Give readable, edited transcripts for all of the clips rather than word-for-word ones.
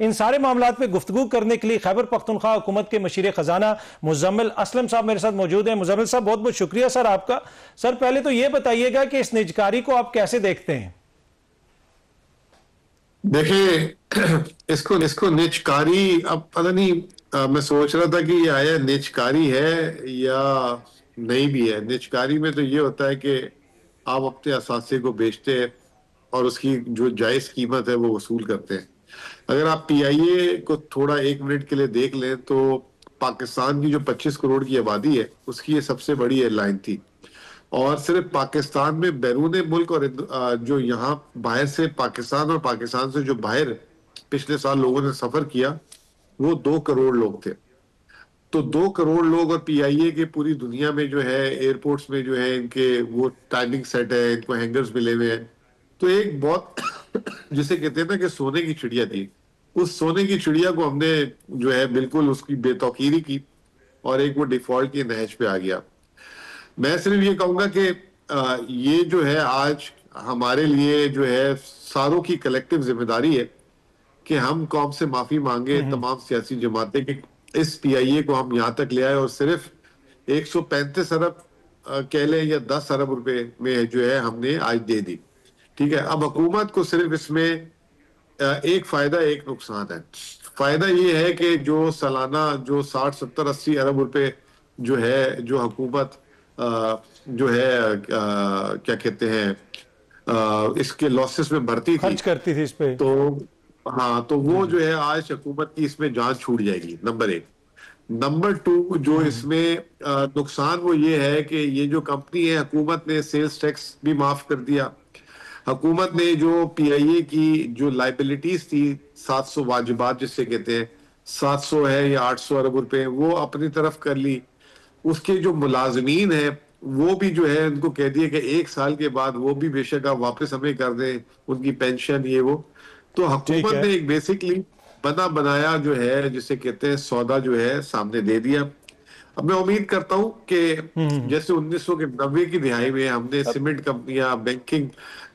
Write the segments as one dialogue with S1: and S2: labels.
S1: इन सारे मामलात पे गुफ्तगू करने के लिए खैबर पख्तूनख्वा हुकूमत के मशीर खजाना मुजम्मिल असलम साहब मेरे साथ मौजूद हैं। मुजम्मिल साहब, बहुत बहुत शुक्रिया सर आपका। सर, पहले तो ये बताइएगा कि इस निजकारी को आप कैसे देखते हैं?
S2: देखिए, इसको निजकारी, अब पता नहीं, मैं सोच रहा था कि ये आया निजकारी है या नहीं भी है। निजकारी में तो ये होता है कि आप अपने असासे को बेचते हैं और उसकी जो जायज कीमत है वो वसूल करते हैं। अगर आप पीआईए को थोड़ा एक मिनट के लिए देख लें तो पाकिस्तान की जो 25 करोड़ की आबादी है उसकी ये सबसे बड़ी एयरलाइन थी, और सिर्फ पाकिस्तान में बैरून मुल्क और जो यहाँ बाहर से पाकिस्तान और पाकिस्तान से जो बाहर पिछले साल लोगों ने सफर किया वो 2 करोड़ लोग थे। तो 2 करोड़ लोग और पीआईए के पूरी दुनिया में जो है एयरपोर्ट्स में जो है इनके वो टाइमिंग सेट है, इनको हैंगर्स मिले हुए हैं। तो एक बहुत जिसे कहते हैं ना कि सोने की चिड़िया थी, उस सोने की चिड़िया को हमने जो है बिल्कुल उसकी बेतौकीरी की और एक वो डिफॉल्ट की नहज पे आ गया। मैं सिर्फ ये कहूंगा कि ये जो है आज हमारे लिए जो है सारों की कलेक्टिव जिम्मेदारी है कि हम कौम से माफी मांगे, तमाम सियासी जमातें, कि इस पीआईए को हम यहाँ तक ले आए और सिर्फ 135 अरब कह लें या 10 अरब रुपए में जो है हमने आज दे दी। ठीक है, अब हुकूमत को सिर्फ इसमें एक फायदा एक नुकसान है। फायदा ये है कि जो सालाना जो 60, 70, 80 अरब रुपए जो है जो हुकूमत जो है क्या कहते हैं इसके लॉसेस में भरती थी,
S1: खर्च करती थी इस पे,
S2: तो हाँ, तो वो जो है आज हुकूमत की इसमें जान छूट जाएगी, नंबर 1। नंबर 2 जो इसमें नुकसान वो ये है कि ये जो कंपनी है, हुकूमत ने सेल्स टैक्स भी माफ कर दिया। हुकूमत ने जो पीआईए की जो लाइबिलिटीज थी 700 वाजिबात जिससे कहते हैं 700 है या 800 अरब रुपए, वो अपनी तरफ कर ली। उसके जो मुलाजमीन है वो भी जो है उनको कह दिया कि 1 साल के बाद वो भी बेशक आप वापस हमें कर दें, उनकी पेंशन ये वो। तो हुकूमत ने एक बेसिकली बना बनाया जो है जिसे कहते हैं सौदा जो है सामने दे दिया। अब मैं उम्मीद करता हूं कि जैसे 1990 की दिहाई में हमने सीमेंट कंपनियां, बैंकिंग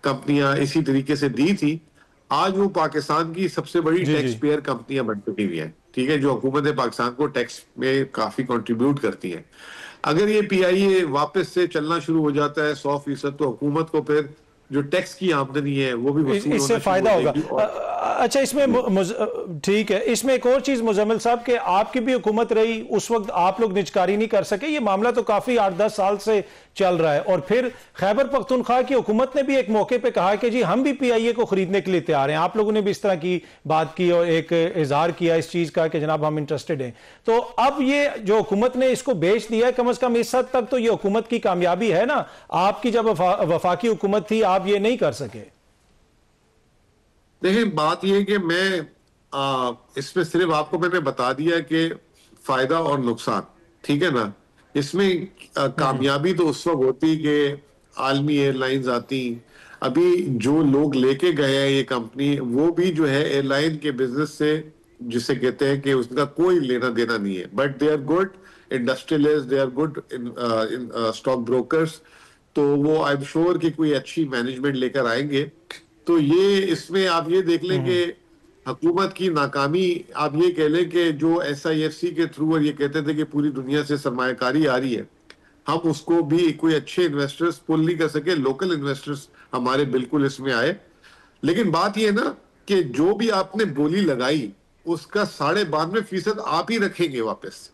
S2: कंपनियां इसी तरीके से दी थी, आज वो पाकिस्तान की सबसे बड़ी टैक्स पेयर कंपनियां बन चुकी हुई हैं। ठीक है, जो हुकूमत पाकिस्तान को टैक्स में काफी कंट्रीब्यूट करती हैं। अगर ये पीआईए वापस से चलना शुरू हो जाता है 100%, तो हुकूमत को फिर जो टैक्स की आमदनी है वो भी वसूल
S1: इससे फायदा होगा। अच्छा, इसमें ठीक है, इसमें एक और चीज मुजम्मिल साहब के आपकी भी हुकूमत रही, उस वक्त आप लोग निजकारी नहीं कर सके। ये मामला तो काफी 8-10 साल से चल रहा है, और फिर खैबर पख्तूनख्वा की हुकूमत ने भी एक मौके पे कहा कि जी हम भी पीआईए को खरीदने के लिए तैयार हैं। आप लोगों ने भी इस तरह की बात की और एक इजहार किया इस चीज का कि जनाब हम इंटरेस्टेड हैं। तो अब ये जो हुकूमत ने इसको बेच दिया, कम से कम इस हद तक तो ये हुकूमत की कामयाबी है ना। आपकी जब वफाकी हुकूमत थी आप ये नहीं कर सके।
S2: देखिए, बात यह है कि मैं इसमें सिर्फ आपको मैंने बता दिया कि फायदा और नुकसान, ठीक है ना। इसमें कामयाबी तो उस वक्त होती कि आलमी एयरलाइंस आती। अभी जो लोग लेके गए हैं ये कंपनी, वो भी जो है एयरलाइन के बिजनेस से जिसे कहते हैं कि उसका कोई लेना देना नहीं है, but they are good industrialist, they are good in stock brokers. तो वो आई एम श्योर कि कोई अच्छी मैनेजमेंट लेकर आएंगे। तो ये इसमें आप ये देख लें कि हुकूमत की नाकामी, आप ये कह लें कि जो SIFC के थ्रू और ये कहते थे कि पूरी दुनिया से सरमायाकारी आ रही है, हम उसको भी कोई अच्छे इन्वेस्टर्स पुल नहीं कर सके। लोकल इन्वेस्टर्स हमारे बिल्कुल इसमें आए, लेकिन बात ये ना कि जो भी आपने बोली लगाई उसका 92.5% आप ही रखेंगे वापस।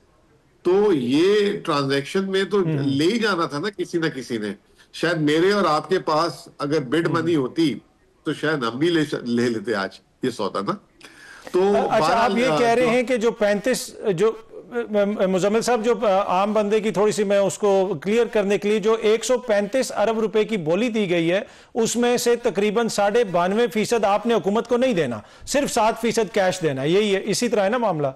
S2: तो ये ट्रांजैक्शन में तो ले ही जाना था ना किसी ने। शायद मेरे और आपके पास अगर बिड मनी होती तो शायद हम भी ले लेते आज ये सौदा ना। तो
S1: अच्छा, आप ये कह रहे हैं कि जो 35 जो मुजम्मिल साहब, जो आम बंदे की थोड़ी सी मैं उसको क्लियर करने के लिए, जो 135 अरब रुपए की बोली दी गई है उसमें से तकरीबन 92.5% आपने हुकूमत को नहीं देना, सिर्फ 7% कैश देना, यही है, इसी तरह है ना मामला?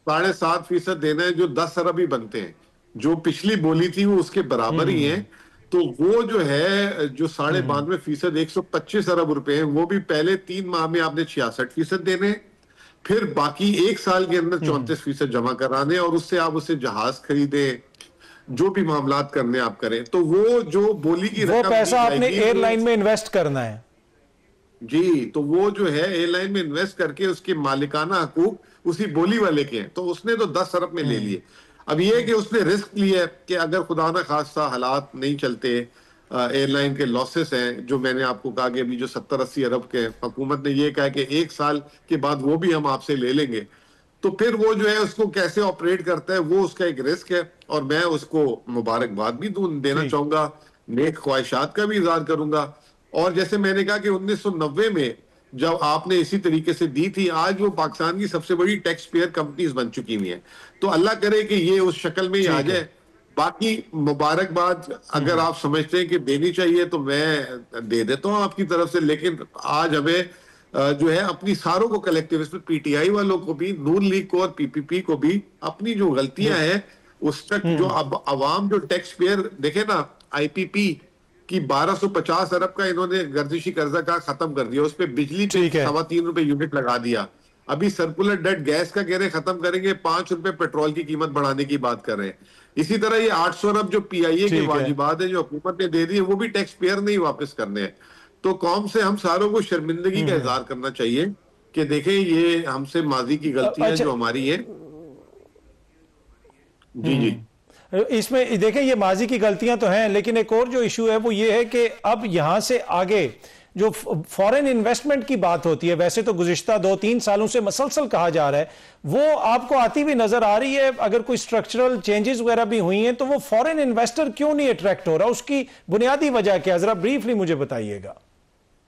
S2: 7.5% देना है, जो 10 अरब ही बनते हैं। जो पिछली बोली थी वो उसके बराबर ही है। तो वो जो है जो 92.5% 125 अरब रुपए हैं, वो भी पहले 3 माह में आपने 66% देने, फिर बाकी 1 साल के अंदर 34% जमा कराने, और उससे आप उससे जहाज खरीदे, जो भी मामलात करने आप करें। तो वो जो बोली की
S1: वो पैसा आपने एयरलाइन में इन्वेस्ट करना है।
S2: جی تو وہ جو ہے ایئر لائن میں انویسٹ کر کے اس کے مالکانہ حقوق اسی بولی والے کے ہیں، تو اس نے تو 10 ارب میں لے لیے۔ اب یہ ہے کہ اس نے رسک لیا ہے کہ اگر خدا نہ خواستہ حالات نہیں چلتے، ایئر لائن کے لاسز ہیں جو میں نے آپ کو کہا کہ ابھی جو 70-80 ارب کے، حکومت نے یہ کہا کہ 1 سال کے بعد وہ بھی ہم آپ سے لے لیں گے، تو پھر وہ جو ہے اس کو کیسے آپریٹ کرتا ہے وہ اس کا ایک رسک ہے، اور میں اس کو مبارکباد بھی دینا
S1: ٹھیک
S2: چاہوں گا، نیک خواہشات کا بھی اظہار کروں گا۔ اور جیسے میں نے کہا کہ 1990 میں جب آپ نے اسی طریقے سے دی تھی، آج وہ پاکستان کی سب سے بڑی ٹیکس پیئر کمپنیز بن چکی ہوئی ہیں، تو اللہ کرے کہ یہ اس شکل میں ہی آ
S1: ٹھیک ہے۔
S2: جائے۔ باقی مبارکباد اگر آپ سمجھتے ہیں کہ دینی چاہیے تو میں دے دیتا ہوں آپ کی طرف سے، لیکن آج ہمیں جو ہے اپنی ساروں کو کلیکٹیو، اس میں پی ٹی آئی والوں کو بھی، نون لیگ کو اور پی پی پی کو بھی اپنی جو غلطیاں ہیں اس تک، جو اب عوام جو ٹیکس پیئر دیکھیں نا، آئی پی پی کی 1250 ارب کا انہوں نے گردشی قرضہ کا ختم کر دیا، اس پہ بجلی پہ
S1: ٹھیک ہے۔
S2: 3.25 روپے یونٹ لگا دیا۔ ابھی سرکولر ڈیٹ گیس کا کہہ رہے ختم کریں گے، 5 روپے پیٹرول کی قیمت بڑھانے کی بات کر رہے ہیں۔ اسی طرح یہ 800 ارب جو پی آئی اے کے
S1: ٹھیک ہے۔
S2: واجبات ہیں جو حکومت نے دے دی ہیں، وہ بھی ٹیکس پیئر نہیں واپس کرنے ہیں۔ تو قوم سے ہم ساروں کو شرمندگی کا اظہار کرنا چاہیے کہ دیکھیں یہ ہم سے ماضی کی غلطیاں
S1: اچھا،
S2: جو ہماری ہیں۔ جی جی
S1: اس میں دیکھیں یہ ماضی کی غلطیاں تو ہیں، لیکن ایک اور جو ایشو ہے وہ یہ ہے کہ اب یہاں سے آگے جو فورن انویسٹمنٹ کی بات ہوتی ہے، ویسے تو گزشتہ 2-3 سالوں سے مسلسل کہا جا رہا ہے، وہ آپ کو آتی بھی نظر آ رہی ہے؟ اگر کوئی سٹرکچرل چینجز وغیرہ بھی ہوئی ہیں تو وہ فورن انویسٹر کیوں نہیں اٹریکٹ ہو رہا؟ اس کی بنیادی وجہ کیا؟ ذرا بریفلی مجھے بتائیے گا۔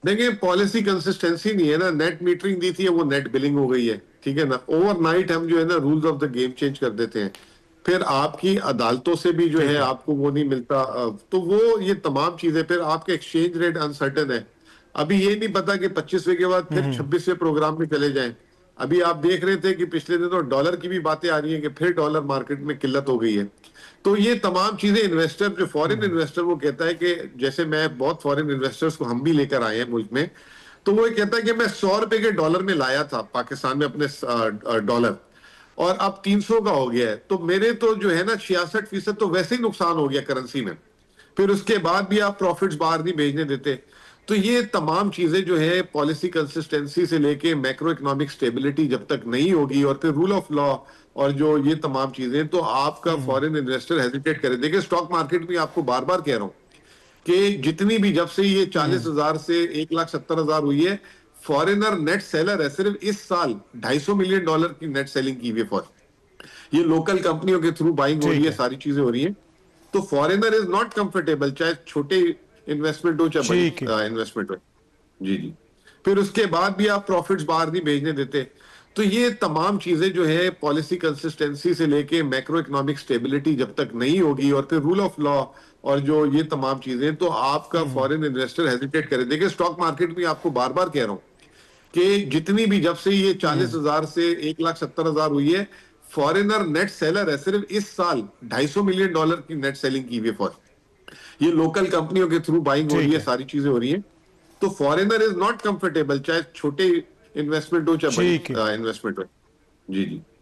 S2: دیکھیں، پالیسی کنسسٹنسی نہیں ہے نا، نیٹ میٹرنگ دی تھی وہ نیٹ بلنگ ہو گئی ہے، ٹھیک ہے نا، اوور نائٹ ہم جو ہے نا rules of the game change کر دیتے ہیں، پھر آپ کی عدالتوں سے بھی جو ہے
S1: ٹھیک ہے۔
S2: آپ کو وہ نہیں ملتا، تو وہ یہ تمام چیزیں، پھر آپ کے ایکسچینج ریٹ انسرٹن ہے، ابھی یہ نہیں پتا کہ 25ویں کے بعد پھر 26ویں پروگرام میں چلے جائیں۔ ابھی آپ دیکھ رہے تھے کہ پچھلے دنوں ڈالر کی بھی باتیں آ رہی ہیں کہ پھر ڈالر مارکیٹ میں قلت ہو گئی ہے۔ تو یہ تمام چیزیں انویسٹر جو فورن انویسٹر وہ کہتا ہے کہ جیسے میں بہت فورن انویسٹرز کو ہم بھی لے کر آئے ہیں ملک میں، تو وہ یہ کہتا ہے کہ میں 100 روپے کے ڈالر میں لایا تھا پاکستان میں اپنے ڈالر، اور اب 300 کا ہو گیا ہے، تو میرے تو جو ہے نا 66% تو ویسے ہی نقصان ہو گیا کرنسی میں، پھر اس کے بعد بھی آپ پروفٹس باہر نہیں بھیجنے دیتے۔ تو یہ تمام چیزیں جو ہے پالیسی کنسسٹنسی سے لے کے میکرو اکنامک سٹیبلٹی جب تک نہیں ہوگی، اور پھر رول آف لا اور جو یہ تمام چیزیں، تو آپ کا فورن انویسٹر ہیزیٹیٹ کرے۔ دیکھیں اسٹاک مارکیٹ میں آپ کو بار بار کہہ رہا ہوں کہ جتنی بھی جب سے یہ 40,000 سے 1,70,000 ہوئی ہے، فورنر نیٹ سیلر ہے، صرف اس سال $250 ملین کی نیٹ سیلنگ کی ہوئی ہے، یہ لوکل کمپنیوں کے تھرو بائنگ ہو رہی
S1: ٹھیک
S2: ہے،
S1: ہے۔
S2: ساری چیزیں ہو رہی ہیں۔ تو فورنر از ناٹ کمفرٹیبل، چاہے چھوٹے انویسٹمنٹ ہو چاہے بڑی
S1: ٹھیک ہے۔
S2: انویسٹمنٹ ہو۔ جی جی پھر اس کے بعد بھی آپ پروفٹس باہر نہیں بھیجنے دیتے۔ تو یہ تمام چیزیں جو ہے پالیسی کنسسٹنسی سے لے کے میکرو اکنامک سٹیبلٹی جب تک نہیں ہوگی، اور پھر رول آف لا اور جو یہ تمام چیزیں، تو آپ کا فورن انویسٹر ہیزیٹیٹ کرے۔ دیکھیں اسٹاک مارکیٹ میں آپ کو بار بار کہہ رہا ہوں کہ جتنی بھی جب سے یہ 40,000 سے 1,70,000 ہوئی ہے، فورنر نیٹ سیلر ہے، صرف اس سال $250 ملین کی نیٹ سیلنگ کی ہوئی ہے، یہ لوکل کمپنیوں کے تھرو بائنگ ہو رہی
S1: ٹھیک
S2: ہے،
S1: ہے۔
S2: ساری چیزیں ہو رہی ہیں۔ تو فورنر از ناٹ کمفرٹیبل، چاہے چھوٹے انویسٹمنٹ ہو چاہے بڑی
S1: ٹھیک ہے۔
S2: انویسٹمنٹ ہو۔ جی جی